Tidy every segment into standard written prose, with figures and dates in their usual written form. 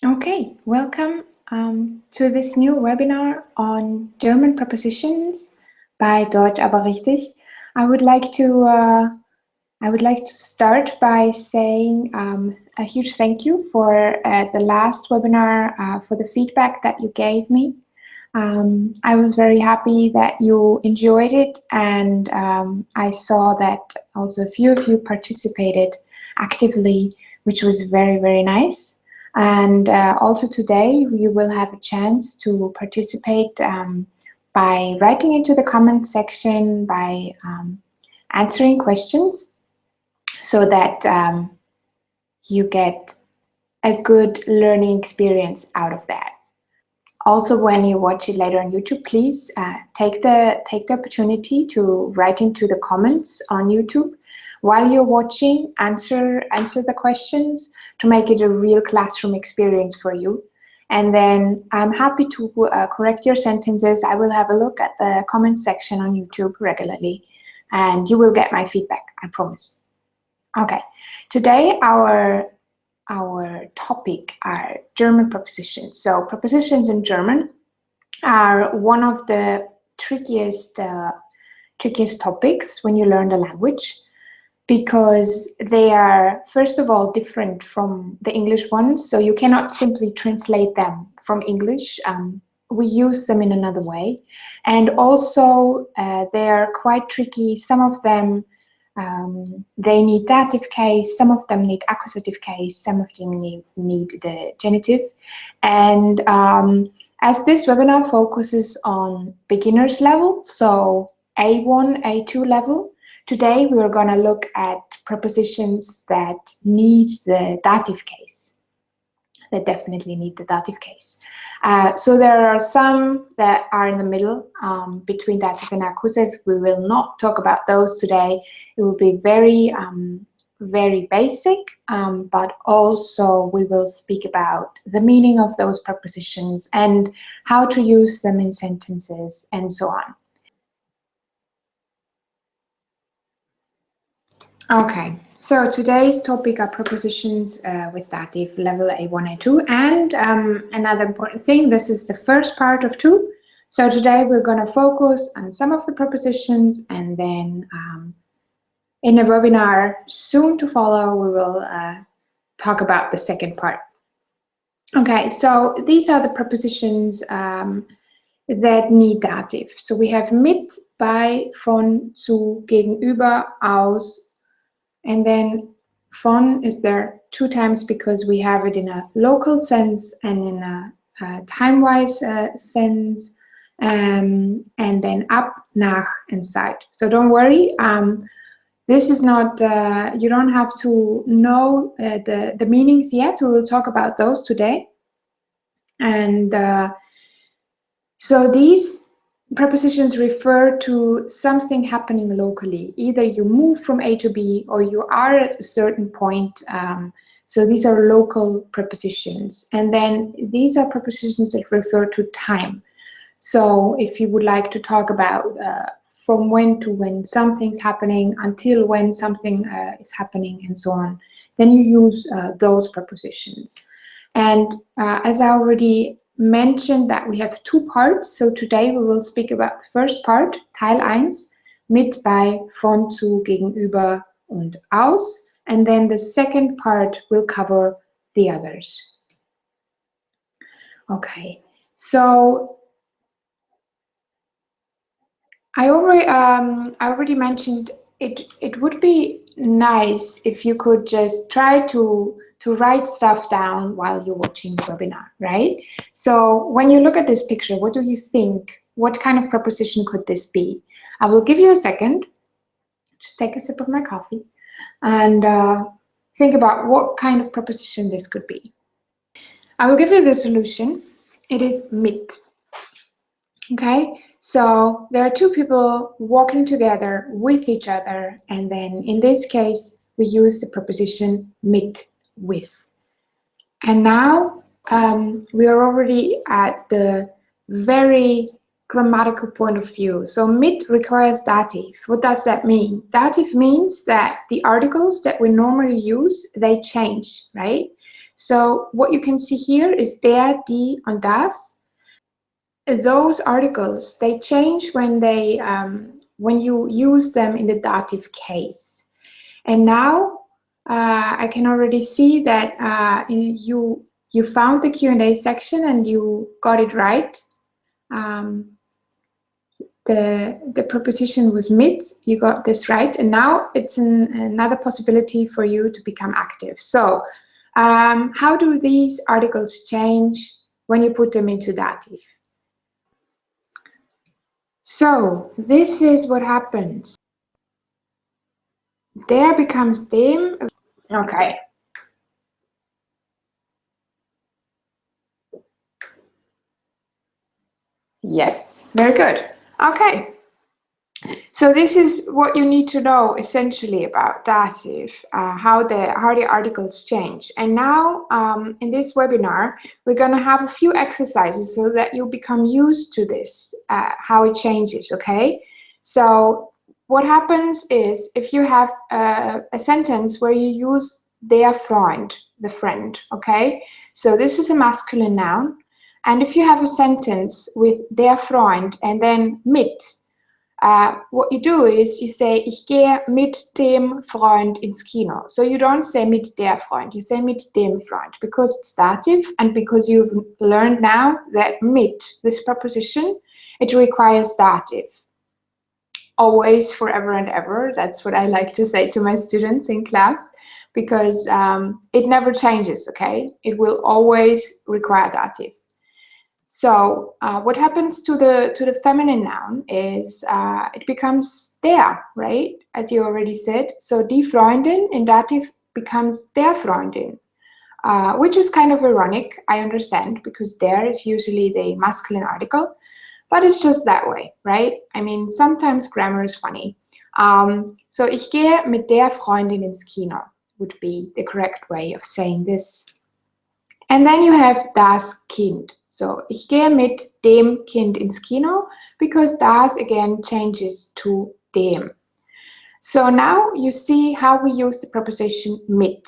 Okay, welcome to this new webinar on German prepositions by Deutsch aber richtig. I would like to start by saying a huge thank you for the last webinar, for the feedback that you gave me. I was very happy that you enjoyed it, and I saw that also a few of you participated actively, which was very, very nice. And also today you will have a chance to participate by writing into the comment section, by answering questions, so that you get a good learning experience out of that. Also, when you watch it later on YouTube, please take the opportunity to write into the comments on YouTube while you're watching, answer the questions to make it a real classroom experience for you. And then I'm happy to correct your sentences. I will have a look at the comment section on YouTube regularly, and you will get my feedback, I promise. Okay, today our topic are German prepositions. So prepositions in German are one of the trickiest topics when you learn the language, because they are, first of all, different from the English ones. So you cannot simply translate them from English. We use them in another way. And also they are quite tricky. Some of them they need dative case, some of them need accusative case, some of them need the genitive. And as this webinar focuses on beginners level, so A1, A2 level, today we are going to look at prepositions that need the dative case. They definitely need the dative case. So there are some that are in the middle between dative and accusative. We will not talk about those today. It will be very, very basic, but also we will speak about the meaning of those prepositions and how to use them in sentences and so on. Okay, so today's topic are prepositions with dative level A1, A2, and another important thing, this is the first part of 2. So today we're going to focus on some of the prepositions, and then in a webinar soon to follow, we will talk about the second part. Okay, so these are the prepositions that need dative. So we have mit, bei, von, zu, gegenüber, aus, and then von is there 2 times because we have it in a local sense and in a time-wise sense, and then up, nach, and seit. So don't worry, this is not, you don't have to know the meanings yet. We will talk about those today. And so these prepositions refer to something happening locally. Either you move from A to B or you are at a certain point. So these are local prepositions. And then these are prepositions that refer to time. So if you would like to talk about from when to when something's happening until when something is happening and so on, then you use those prepositions. And as I already mentioned, that we have 2 parts. So today we will speak about the first part, Teil 1, mit, bei, von, zu, gegenüber und aus. And then the second part will cover the others. Okay, so I already mentioned it would be nice if you could just try to write stuff down while you're watching the webinar, right? So when you look at this picture, what do you think? What kind of preposition could this be? I will give you a second. Just take a sip of my coffee and think about what kind of preposition this could be. I will give you the solution. It is mit. Okay, so there are 2 people walking together with each other, and then in this case we use the preposition mit, with. And now we are already at the very grammatical point of view. So mit requires dative. What does that mean? Dative means that the articles that we normally use, they change, right? So what you can see here is der, die, and das. Those articles, they change when you use them in the dative case. And now I can already see that you found the Q&A section and you got it right. The preposition was mit, you got this right, and now it's another possibility for you to become active. So how do these articles change when you put them into dative? So this is what happens. Der becomes dem. Okay. Yes, very good. Okay. So this is what you need to know essentially about dative, how the articles change. And now in this webinar, we're going to have a few exercises so that you become used to this, how it changes, okay? So what happens is if you have a sentence where you use der Freund, the friend, okay? So this is a masculine noun. And if you have a sentence with der Freund and then mit, what you do is you say, ich gehe mit dem Freund ins Kino. So you don't say mit der Freund, you say mit dem Freund, because it's dative and because you've learned now that mit, this preposition, it requires dative. Always, forever and ever. That's what I like to say to my students in class, because it never changes, okay? It will always require dative. So what happens to the feminine noun is it becomes der, right? As you already said. So die Freundin in dative becomes der Freundin, which is kind of ironic, I understand, because der is usually the masculine article, but it's just that way, right? I mean, sometimes grammar is funny. So ich gehe mit der Freundin ins Kino would be the correct way of saying this. And then you have das Kind. So ich gehe mit dem Kind ins Kino, because das again changes to dem. So now you see how we use the preposition mit.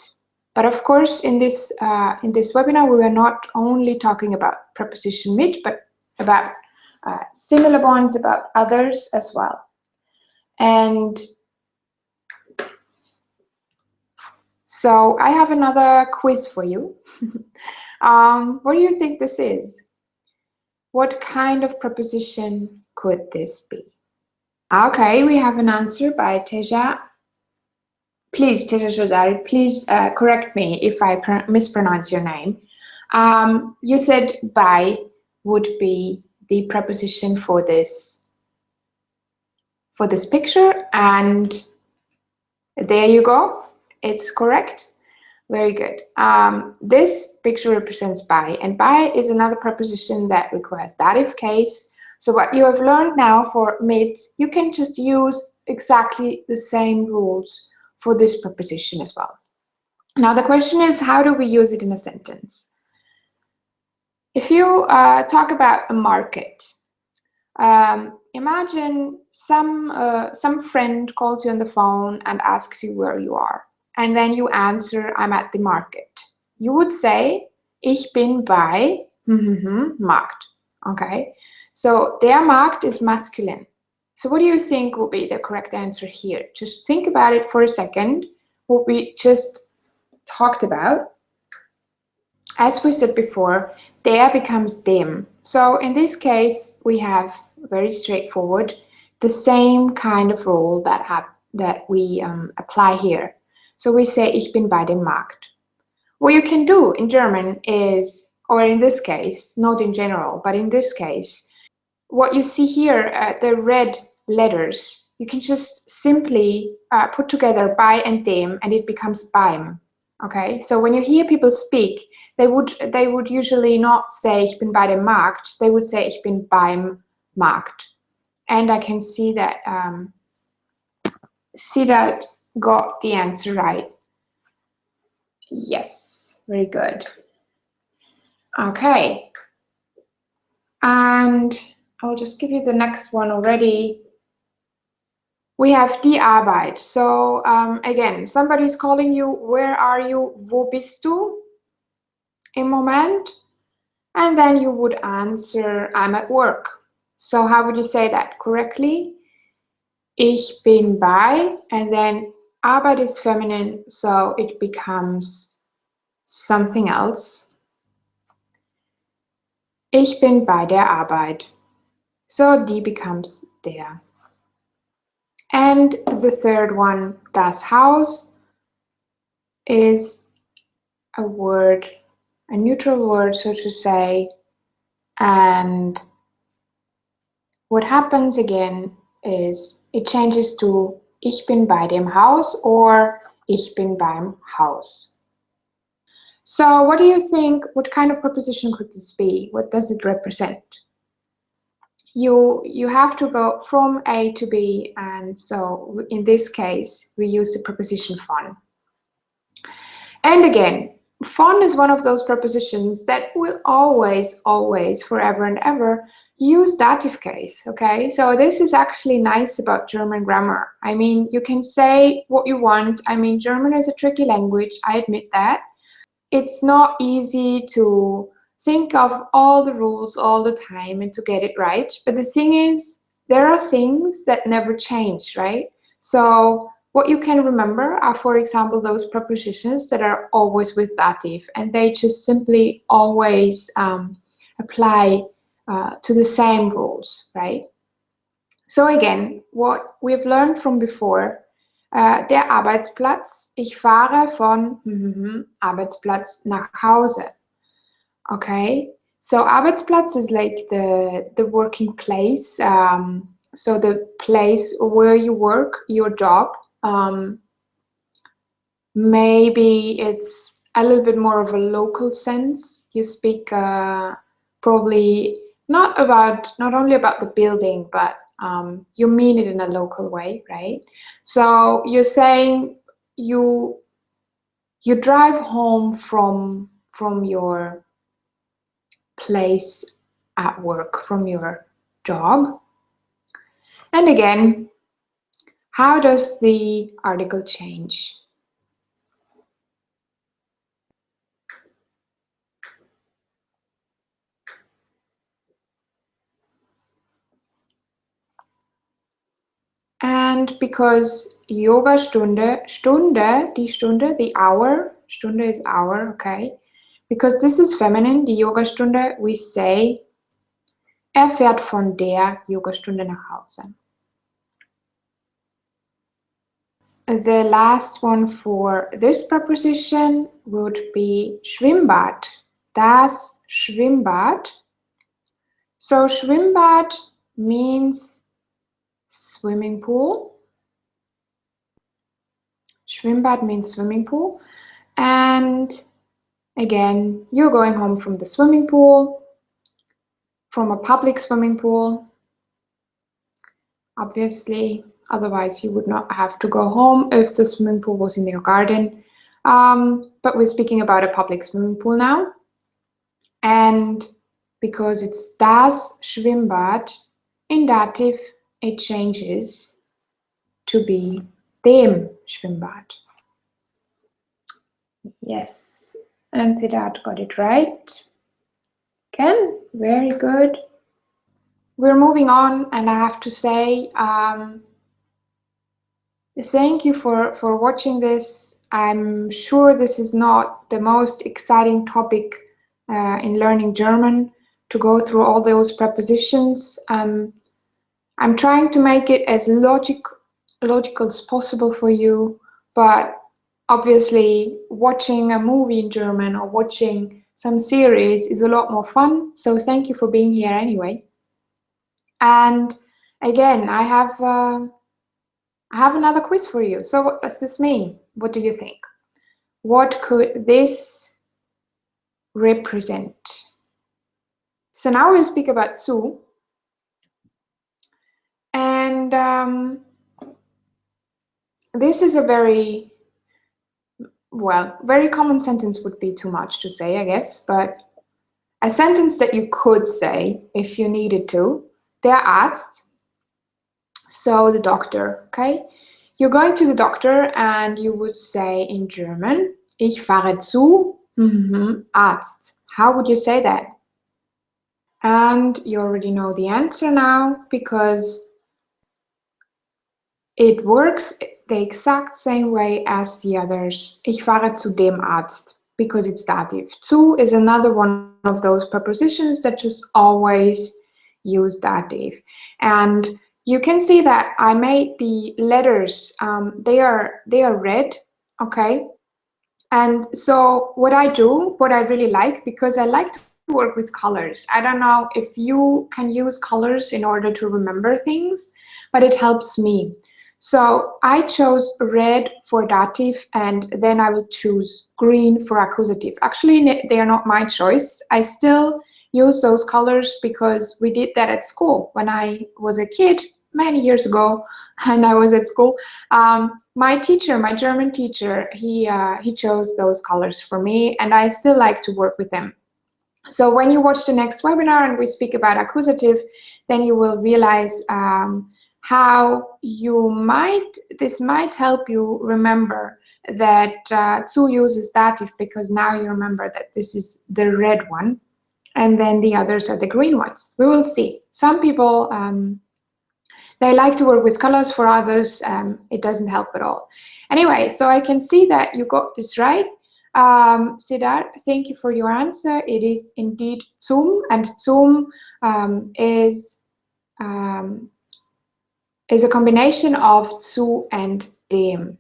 But of course, in this webinar, we were not only talking about preposition mit, but about similar ones, about others as well. And so I have another quiz for you. What do you think this is? What kind of preposition could this be? Okay, we have an answer by Teja. Please, Teja Shodari, please correct me if I mispronounce your name. You said by would be the preposition for this picture, and there you go. It's correct. Very good. This picture represents by, and by is another preposition that requires dative case. So what you have learned now for mit, you can just use exactly the same rules for this preposition as well. Now the question is, how do we use it in a sentence? If you talk about a market, imagine some friend calls you on the phone and asks you where you are. And then you answer, I'm at the market. You would say, ich bin bei Markt. Okay, so der Markt is masculine. So what do you think will be the correct answer here? Just think about it for a second, what we just talked about. As we said before, der becomes dem. So in this case, we have very straightforward, the same kind of rule that we apply here. So we say, ich bin bei dem Markt. What you can do in German is, or in this case, not in general, but in this case, what you see here, the red letters, you can just simply put together bei and dem, and it becomes beim. Okay, so when you hear people speak, they would usually not say, ich bin bei dem Markt, they would say, ich bin beim Markt. And I can see that got the answer right. Yes, very good. Okay. And I'll just give you the next one already. We have die Arbeit. So again, somebody's calling you, where are you, wo bist du? im Moment. And then you would answer, I'm at work. So how would you say that correctly? Ich bin bei, and then Arbeit is feminine, so it becomes something else. Ich bin bei der Arbeit. So die becomes der. And the third one, das Haus, is a word, a neutral word, so to say. And what happens again is it changes to ich bin bei dem Haus or ich bin beim Haus. So what do you think, what kind of preposition could this be? What does it represent? You have to go from A to B, and so in this case, we use the preposition von. And again, von is one of those prepositions that will always, forever and ever use dative case, okay? So this is actually nice about German grammar. I mean, you can say what you want. I mean, German is a tricky language, I admit that. It's not easy to think of all the rules all the time and to get it right. But the thing is, there are things that never change, right? So what you can remember are, for example, those prepositions that are always with dative, and they just simply always apply to the same rules, right? So again, what we've learned from before, der Arbeitsplatz, ich fahre von Arbeitsplatz nach Hause. Okay, so Arbeitsplatz is like the working place, so the place where you work, your job. Maybe it's a little bit more of a local sense. You speak probably not only about the building, but you mean it in a local way, right? So you're saying you drive home from your place at work, from your job. And again, how does the article change? And because Yoga Stunde, die Stunde, the hour, Stunde is hour, okay? Because this is feminine, die Yoga Stunde, we say, fährt von der Yogastunde nach Hause. The last one for this preposition would be Schwimmbad. Das Schwimmbad. So Schwimmbad means swimming pool. Schwimmbad means swimming pool. And again, you're going home from the swimming pool, from a public swimming pool. Obviously, otherwise you would not have to go home if the swimming pool was in your garden. But we're speaking about a public swimming pool now. And because it's das Schwimmbad, in dative it changes to be dem Schwimmbad. Yes, and Siddharth got it right. Again, very good. We're moving on, and I have to say, thank you for watching this. I'm sure this is not the most exciting topic in learning German, to go through all those prepositions. I'm trying to make it as logical as possible for you, but obviously watching a movie in German or watching some series is a lot more fun. So thank you for being here anyway. And again, I have another quiz for you. So what does this mean? What do you think? What could this represent? So now we'll speak about zu. And this is a very common sentence would be too much to say, I guess, but a sentence that you could say if you needed to. Der Arzt, so the doctor, okay? You're going to the doctor and you would say in German, ich fahre zu Arzt. How would you say that? And you already know the answer now because it works the exact same way as the others. Ich fahre zu dem Arzt because it's dative. Zu is another one of those prepositions that just always use dative. And you can see that I made the letters, they are red, okay? And so what I do, what I really like, because I like to work with colors. I don't know if you can use colors in order to remember things, but it helps me. So I chose red for dative, and then I will choose green for accusative. Actually, they are not my choice. I still use those colors because we did that at school when I was a kid many years ago, and I was at school. My teacher, my German teacher, he chose those colors for me, and I still like to work with them. So when you watch the next webinar and we speak about accusative, then you will realize how this might help you remember that zu uses dative, because now you remember that this is the red one, and then the others are the green ones. We will see. Some people, they like to work with colors. For others, it doesn't help at all. Anyway, so I can see that you got this right. Siddharth, thank you for your answer. It is indeed zum, and zum is a combination of zu and dem.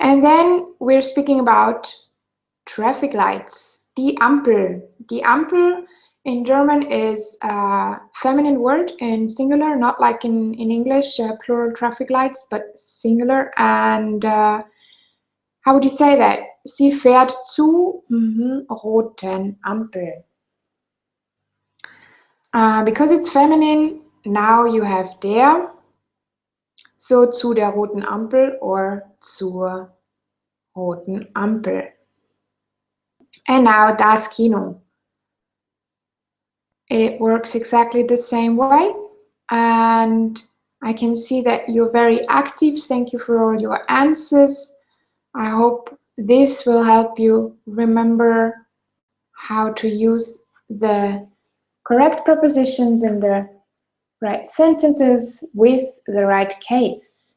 And then we're speaking about traffic lights. Die Ampel. Die Ampel in German is a feminine word in singular, not like in English, plural traffic lights, but singular. And how would you say that? Sie fährt zu roten Ampel. Because it's feminine, now you have der. So zu der roten Ampel or zur roten Ampel. And now das Kino. It works exactly the same way. And I can see that you're very active. Thank you for all your answers. I hope this will help you remember how to use the correct prepositions in the right sentences with the right case.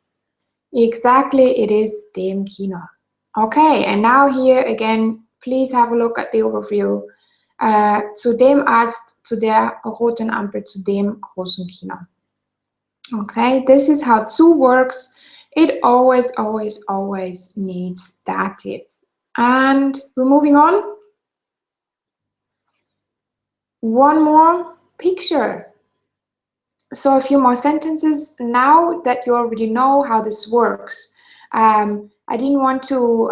Exactly, it is dem Kino. Okay, and now here again, please have a look at the overview. Zu dem Arzt, zu der roten Ampel, zu dem großen Kino. Okay, this is how zu works. It always, always, always needs dative. And we're moving on. One more picture. So a few more sentences. Now that you already know how this works, I didn't want to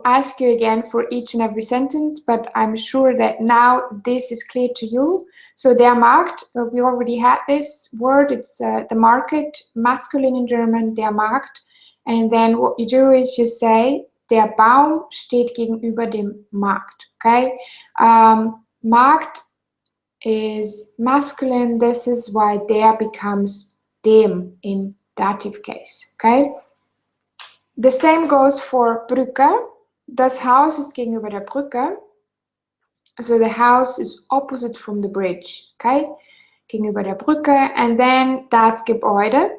ask you again for each and every sentence, but I'm sure that now this is clear to you. So der Markt, we already had this word, it's the market, masculine in German, der Markt. And then what you do is you say, der Baum steht gegenüber dem Markt, okay? Markt is masculine, this is why der becomes dem in dative case, okay? The same goes for Brücke. Das Haus ist gegenüber der Brücke. So the house is opposite from the bridge, okay? Gegenüber der Brücke. And then das Gebäude.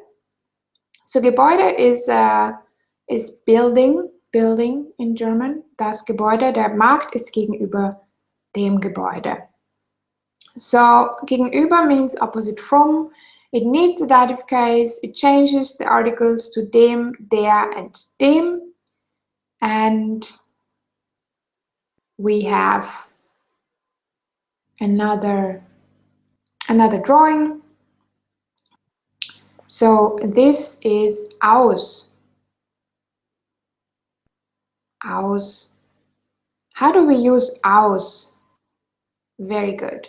So Gebäude is building in German. Das Gebäude, der Markt ist gegenüber dem Gebäude. So gegenüber means opposite from. It needs a dative case. It changes the articles to dem, der, and dem. And we have another drawing. So this is aus. Aus. How do we use aus? Very good.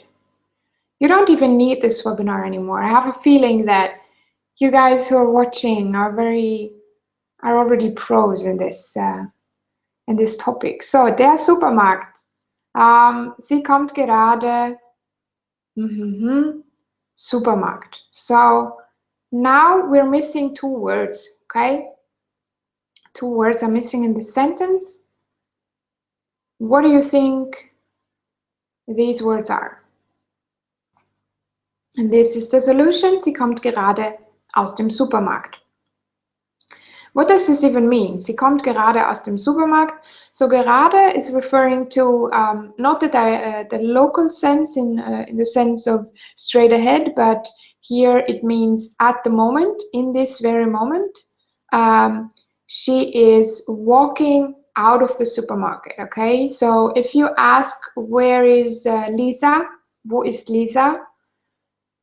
You don't even need this webinar anymore. I have a feeling that you guys who are watching are already pros in this topic. So der Supermarkt. Sie kommt gerade. Supermarkt. So now we're missing two words, okay? Two words are missing in the sentence. What do you think these words are? And this is the solution. Sie kommt gerade aus dem Supermarkt. What does this even mean? Sie kommt gerade aus dem Supermarkt. So gerade is referring to not the local sense in the sense of straight ahead, but here it means at the moment, in this very moment. She is walking out of the supermarket, okay? So if you ask, where is Lisa? Wo ist Lisa?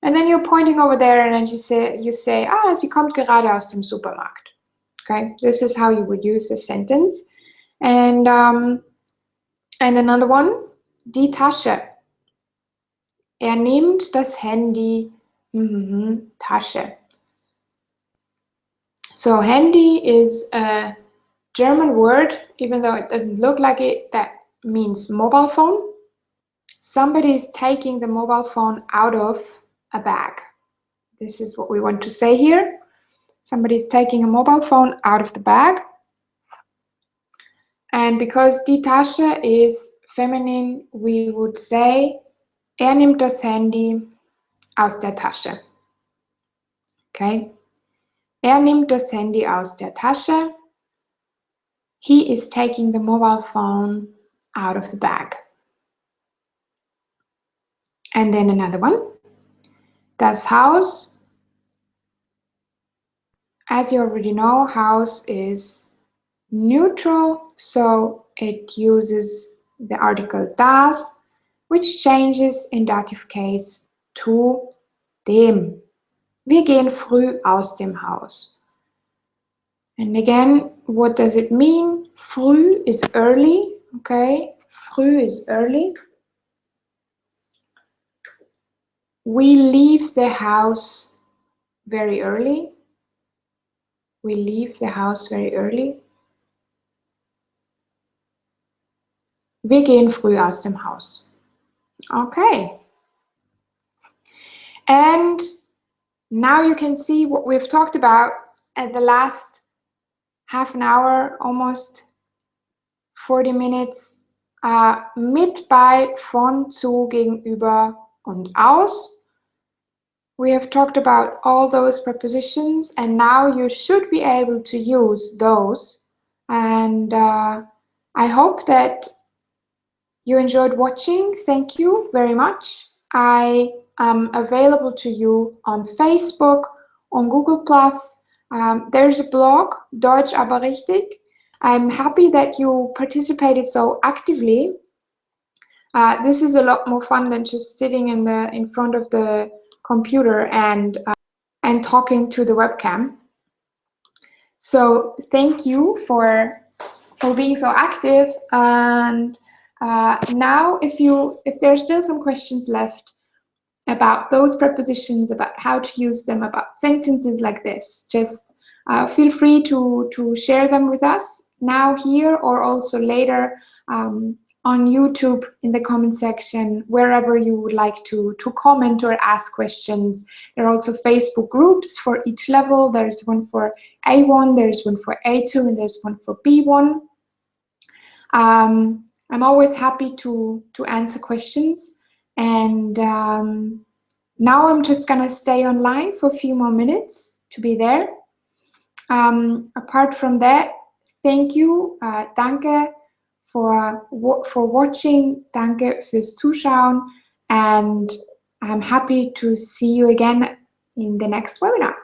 And then you're pointing over there and then you say, ah, sie kommt gerade aus dem Supermarkt. Okay, this is how you would use the sentence. And another one, die Tasche. Nimmt das Handy, Tasche. So handy is a German word, even though it doesn't look like it, that means mobile phone. Somebody is taking the mobile phone out of a bag. This is what we want to say here. Somebody is taking a mobile phone out of the bag. And because die Tasche is feminine, we would say, nimmt das Handy aus der Tasche. Okay? Nimmt das Handy aus der Tasche. He is taking the mobile phone out of the bag. And then another one. Das Haus. As you already know, house is neutral, so it uses the article das, which changes in dative case to dem. Wir gehen früh aus dem Haus. And again, what does it mean? Früh is early, okay? Früh is early. We leave the house very early. We leave the house very early. Wir gehen früh aus dem Haus. Okay. And now you can see what we've talked about at the last half an hour, almost 40 minutes, mit, bei, von, zu, gegenüber und aus. We have talked about all those prepositions, and now you should be able to use those. And I hope that you enjoyed watching. Thank you very much. I am available to you on Facebook, on Google+. There's a blog, Deutsch aber richtig. I'm happy that you participated so actively. This is a lot more fun than just sitting in front of the computer and talking to the webcam. So thank you for being so active. And now, if there's still some questions left about those prepositions, about how to use them, about sentences like this, just feel free to share them with us now here or also later on YouTube in the comment section, wherever you would like to comment or ask questions. There are also Facebook groups for each level. There's one for A1, there's one for A2, and there's one for B1. I'm always happy to answer questions. And now I'm just gonna stay online for a few more minutes to be there. Apart from that, thank you, danke for watching, danke fürs Zuschauen, and I'm happy to see you again in the next webinar.